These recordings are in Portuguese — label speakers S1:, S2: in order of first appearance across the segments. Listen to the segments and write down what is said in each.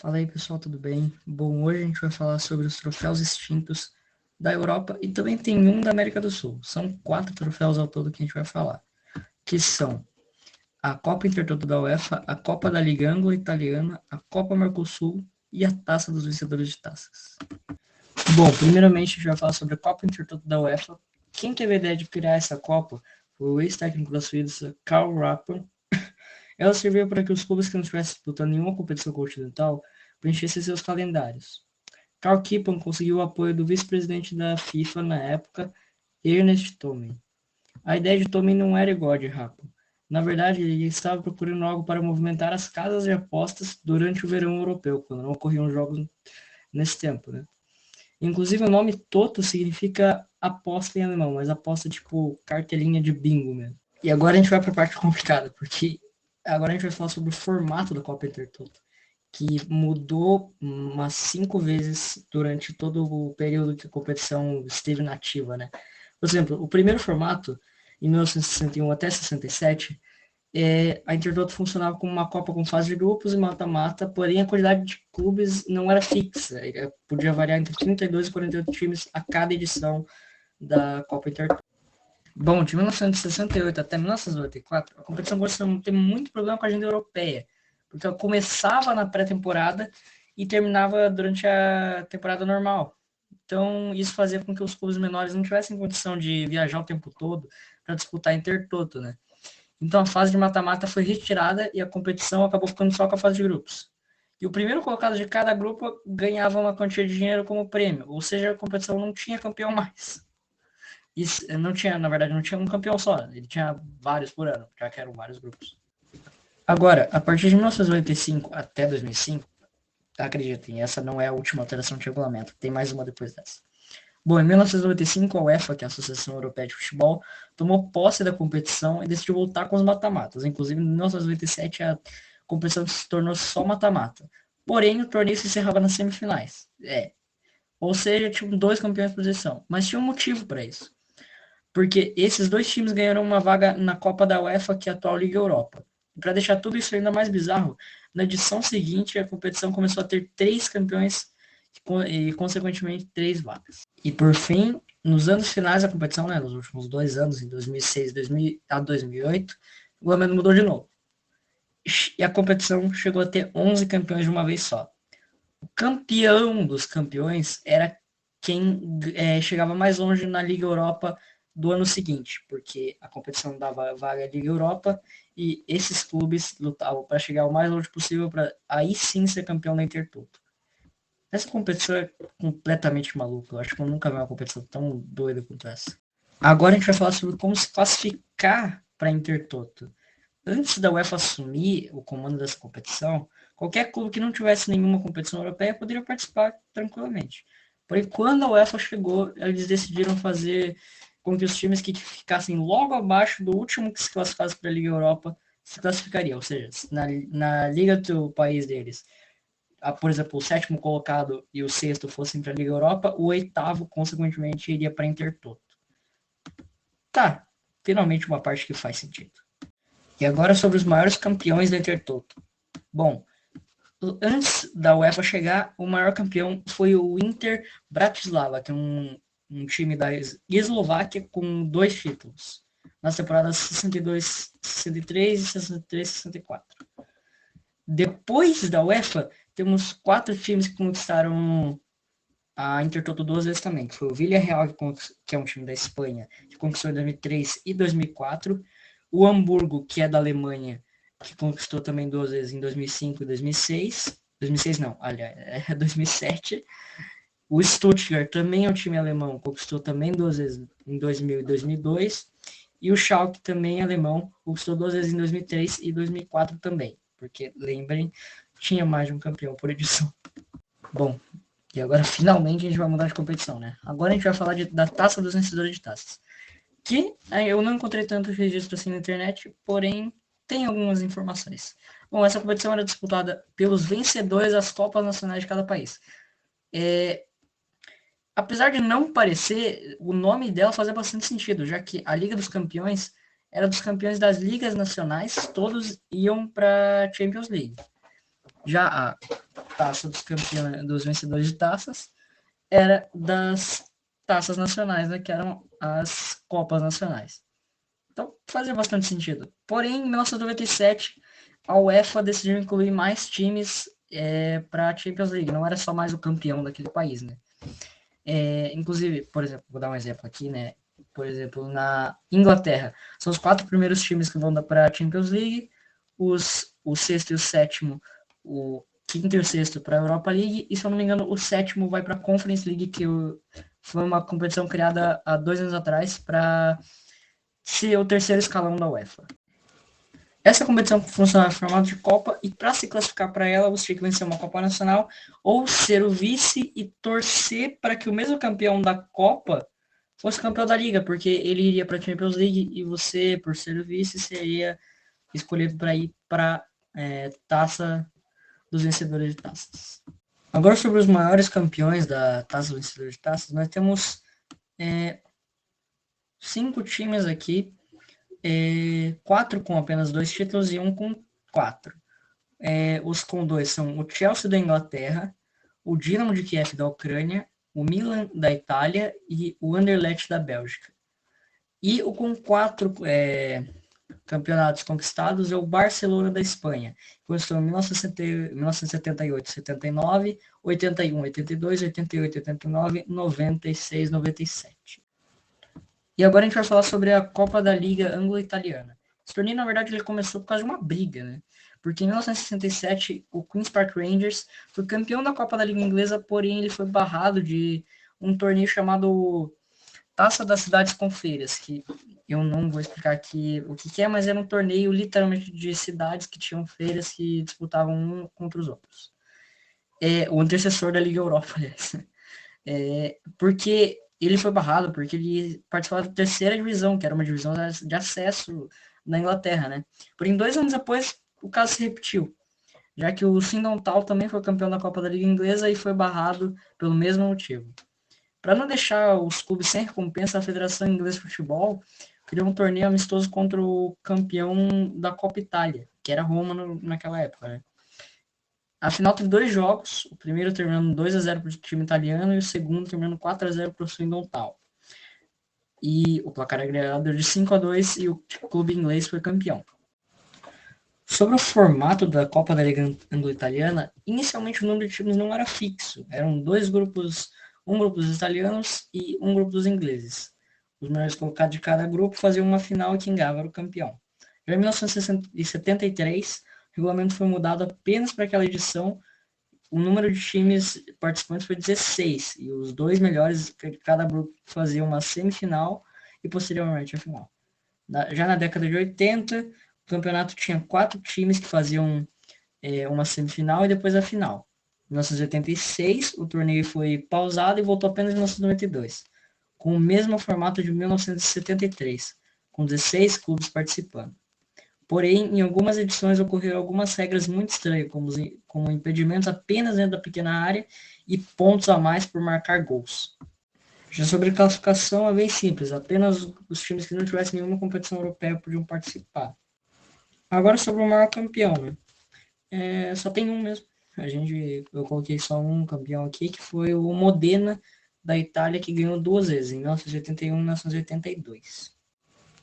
S1: Fala aí, pessoal, tudo bem? Bom, hoje a gente vai falar sobre os troféus extintos da Europa e também tem um da América do Sul. São 4 troféus ao todo que a gente vai falar, que são a Copa Intertoto da UEFA, a Copa da Liga Anglo-Italiana, a Copa Mercosul e a Taça dos Vencedores de Taças. Bom, primeiramente a gente vai falar sobre a Copa Intertoto da UEFA. Quem teve a ideia de criar essa Copa foi o ex-técnico da Suíça, Karl Rapper. Ela serviu para que os clubes que não estivessem disputando nenhuma competição continental preenchessem seus calendários. Karl Kippen conseguiu o apoio do vice-presidente da FIFA na época, Ernest Tomen. A ideia de Tomen não era igual a de Rappo. Na verdade, ele estava procurando algo para movimentar as casas de apostas durante o verão europeu, quando não ocorriam jogos nesse tempo, né? Inclusive, o nome Toto significa aposta em alemão, mas aposta tipo cartelinha de bingo mesmo. E agora a gente vai para a parte complicada, porque agora a gente vai falar sobre o formato da Copa Intertoto, que mudou umas 5 vezes durante todo o período que a competição esteve nativa, né? Por exemplo, o primeiro formato, em 1961 até 67, a Intertoto funcionava como uma Copa com fase de grupos e mata-mata, porém a quantidade de clubes não era fixa, podia variar entre 32 e 48 times a cada edição da Copa Intertoto. Bom, de 1968 até 1994, a competição começou a ter muito problema com a agenda europeia, porque ela começava na pré-temporada e terminava durante a temporada normal. Então, isso fazia com que os clubes menores não tivessem condição de viajar o tempo todo para disputar Intertoto, né? Então, a fase de mata-mata foi retirada e a competição acabou ficando só com a fase de grupos. E o primeiro colocado de cada grupo ganhava uma quantia de dinheiro como prêmio, ou seja, a competição não tinha campeão mais. Isso, não tinha, na verdade, não tinha um campeão só, ele tinha vários por ano, já que eram vários grupos. Agora, a partir de 1995 até 2005, acreditem, essa não é a última alteração de regulamento, tem mais uma depois dessa. Bom, em 1995, a UEFA, que é a Associação Europeia de Futebol, tomou posse da competição e decidiu voltar com os mata-matas. Inclusive, em 1997, a competição se tornou só mata-mata. Porém, o torneio se encerrava nas semifinais. Ou seja, tinham 2 campeões por posição. Mas tinha um motivo para isso. Porque esses 2 times ganharam uma vaga na Copa da UEFA, que é a atual Liga Europa. Para deixar tudo isso ainda mais bizarro, na edição seguinte a competição começou a ter 3 campeões e, consequentemente, 3 vagas. E por fim, nos anos finais da competição, né, nos últimos 2 anos, em 2006 a 2008, o regulamento mudou de novo. E a competição chegou a ter 11 campeões de uma vez só. O campeão dos campeões era quem chegava mais longe na Liga Europa do ano seguinte, porque a competição dava vaga à Liga Europa e esses clubes lutavam para chegar o mais longe possível para aí sim ser campeão da Intertoto. Essa competição é completamente maluca. Eu acho que eu nunca vi uma competição tão doida quanto essa. Agora a gente vai falar sobre como se classificar para a Intertoto. Antes da UEFA assumir o comando dessa competição, qualquer clube que não tivesse nenhuma competição europeia poderia participar tranquilamente. Porém, quando a UEFA chegou, eles decidiram fazer com que os times que ficassem logo abaixo do último que se classificasse para a Liga Europa se classificariam. Ou seja, na liga do país deles, por exemplo, o 7º colocado e o 6º fossem para a Liga Europa, o 8º, consequentemente, iria para a Intertoto. Tá, finalmente uma parte que faz sentido. E agora sobre os maiores campeões da Intertoto. Bom, antes da UEFA chegar, o maior campeão foi o Inter Bratislava, que é um time da Eslováquia com 2 títulos, nas temporadas 62, 63 e 63, 64. Depois da UEFA, temos 4 times que conquistaram a Intertoto 2 vezes também, que foi o Villarreal, que é um time da Espanha, que conquistou em 2003 e 2004, o Hamburgo, que é da Alemanha, que conquistou também 2 vezes em 2005 e 2006, 2006 não, aliás, é 2007, o Stuttgart também é um time alemão, conquistou também 2 vezes em 2000 e 2002, e o Schalke também é alemão, conquistou 2 vezes em 2003 e 2004 também, porque lembrem, tinha mais de um campeão por edição. Bom, e agora finalmente a gente vai mudar de competição, né? Agora a gente vai falar da Taça dos Vencedores de Taças, que eu não encontrei tantos registros assim na internet, porém tem algumas informações. Bom, essa competição era disputada pelos vencedores das Copas Nacionais de cada país. Apesar de não parecer, o nome dela fazia bastante sentido, já que a Liga dos Campeões era dos campeões das ligas nacionais, todos iam para a Champions League. Já a taça dos campeões, dos vencedores de taças, era das taças nacionais, né, que eram as Copas Nacionais. Então, fazia bastante sentido. Porém, em 1997, a UEFA decidiu incluir mais times para a Champions League. Não era só mais o campeão daquele país, né? Inclusive, por exemplo, vou dar um exemplo aqui, né? Por exemplo, na Inglaterra, são os 4 primeiros times que vão para a Champions League, o sexto e o sétimo, o quinto e o sexto para a Europa League, e se eu não me engano, o sétimo vai para a Conference League, que foi uma competição criada há 2 anos atrás para ser o terceiro escalão da UEFA. Essa competição funciona em formato de Copa e para se classificar para ela, você tinha que vencer uma Copa Nacional ou ser o vice e torcer para que o mesmo campeão da Copa fosse campeão da Liga, porque ele iria para a Champions League e você, por ser o vice, seria escolhido para ir para Taça dos Vencedores de Taças. Agora sobre os maiores campeões da Taça dos Vencedores de Taças, nós temos 5 times aqui, 4 com apenas 2 títulos e um com 4. Os com 2 são o Chelsea da Inglaterra, o Dinamo de Kiev da Ucrânia, o Milan da Itália e o Anderlecht da Bélgica. E o com 4 campeonatos conquistados é o Barcelona da Espanha, que começou em 1978, 79, 81, 82, 88, 89, 96, 97. E agora a gente vai falar sobre a Copa da Liga Anglo-Italiana. Esse torneio, na verdade, ele começou por causa de uma briga, né? Porque em 1967, o Queen's Park Rangers foi campeão da Copa da Liga Inglesa, porém ele foi barrado de um torneio chamado Taça das Cidades com Feiras, que eu não vou explicar aqui o que é, mas era um torneio literalmente de cidades que tinham feiras que disputavam um contra os outros. O antecessor da Liga Europa, aliás. Porque ele foi barrado, porque ele participava da terceira divisão, que era uma divisão de acesso na Inglaterra, né? Porém, 2 anos depois, o caso se repetiu, já que o Swindon Town também foi campeão da Copa da Liga Inglesa e foi barrado pelo mesmo motivo. Para não deixar os clubes sem recompensa, a Federação Inglesa de Futebol criou um torneio amistoso contra o campeão da Copa Itália, que era Roma naquela época, né? A final teve 2 jogos, o primeiro terminando 2-0 para o time italiano e o segundo terminando 4-0 para o Swindon Town. E o placar agregado deu de 5-2 e o clube inglês foi campeão. Sobre o formato da Copa da Liga Anglo-Italiana, inicialmente o número de times não era fixo, eram 2 grupos, um grupo dos italianos e um grupo dos ingleses. Os melhores colocados de cada grupo faziam uma final e quem ganhava era o campeão. Já em 1973, o regulamento foi mudado apenas para aquela edição. O número de times participantes foi 16, e os 2 melhores de cada grupo faziam uma semifinal e posteriormente a final. Já na década de 80, o campeonato tinha 4 times que faziam uma semifinal e depois a final. Em 1986, o torneio foi pausado e voltou apenas em 1992, com o mesmo formato de 1973, com 16 clubes participando. Porém, em algumas edições ocorreram algumas regras muito estranhas, como impedimentos apenas dentro da pequena área e pontos a mais por marcar gols. Já sobre classificação é bem simples, apenas os times que não tivessem nenhuma competição europeia podiam participar. Agora sobre o maior campeão, né? Só tem um mesmo. Eu coloquei só um campeão aqui, que foi o Modena da Itália, que ganhou 2 vezes, em 1981 e 1982.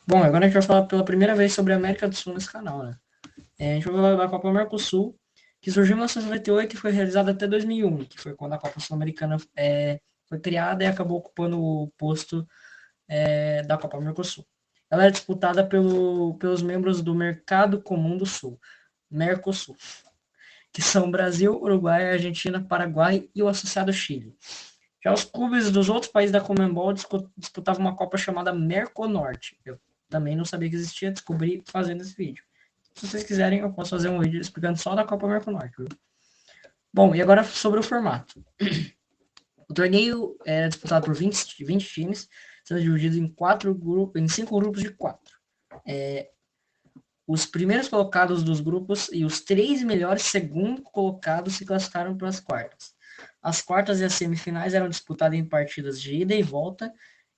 S1: Bom, agora a gente vai falar pela primeira vez sobre a América do Sul nesse canal, né? A gente vai falar da Copa Mercosul, que surgiu em 1998 e foi realizada até 2001, que foi quando a Copa Sul-Americana foi criada e acabou ocupando o posto da Copa Mercosul. Ela é disputada pelos membros do Mercado Comum do Sul, Mercosul, que são Brasil, Uruguai, Argentina, Paraguai e o associado Chile. Já os clubes dos outros países da Conmebol disputavam uma Copa chamada Merconorte. Eu também não sabia que existia, descobri fazendo esse vídeo. Se vocês quiserem, eu posso fazer um vídeo explicando só da Copa Merconorte. Viu? Bom, e agora sobre o formato. O torneio é disputado por 20 times, sendo dividido em 5 grupos de 4. Os primeiros colocados dos grupos e os 3 melhores segundo colocados se classificaram para as quartas. As quartas e as semifinais eram disputadas em partidas de ida e volta,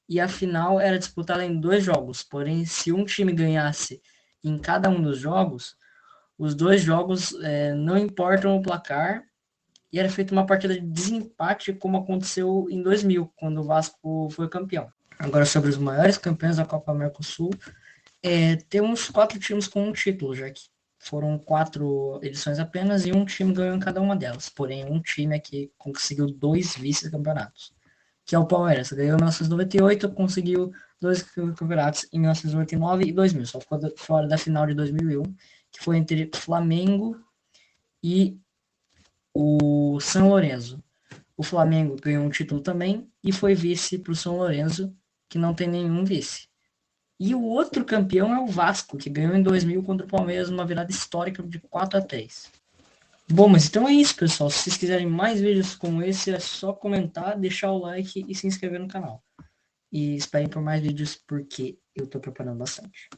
S1: e a final era disputada em 2 jogos. Porém, se um time ganhasse em cada um dos jogos, Os dois jogos não importam o placar, e era feita uma partida de desempate, como aconteceu em 2000, quando o Vasco foi campeão. Agora, sobre os maiores campeões da Copa Mercosul, temos 4 times com um título, já que foram 4 edições apenas e um time ganhou em cada uma delas. Porém, um time aqui conseguiu 2 vice-campeonatos, que é o Palmeiras. Ganhou em 1998, conseguiu 2 campeonatos em 1999 e 2000. Só ficou fora da final de 2001, que foi entre Flamengo e o São Lourenço. O Flamengo ganhou um título também e foi vice para o São Lourenço, que não tem nenhum vice. E o outro campeão é o Vasco, que ganhou em 2000 contra o Palmeiras numa virada histórica de 4-3. Bom, mas então é isso, pessoal. Se vocês quiserem mais vídeos como esse, é só comentar, deixar o like e se inscrever no canal. E esperem por mais vídeos, porque eu estou preparando bastante.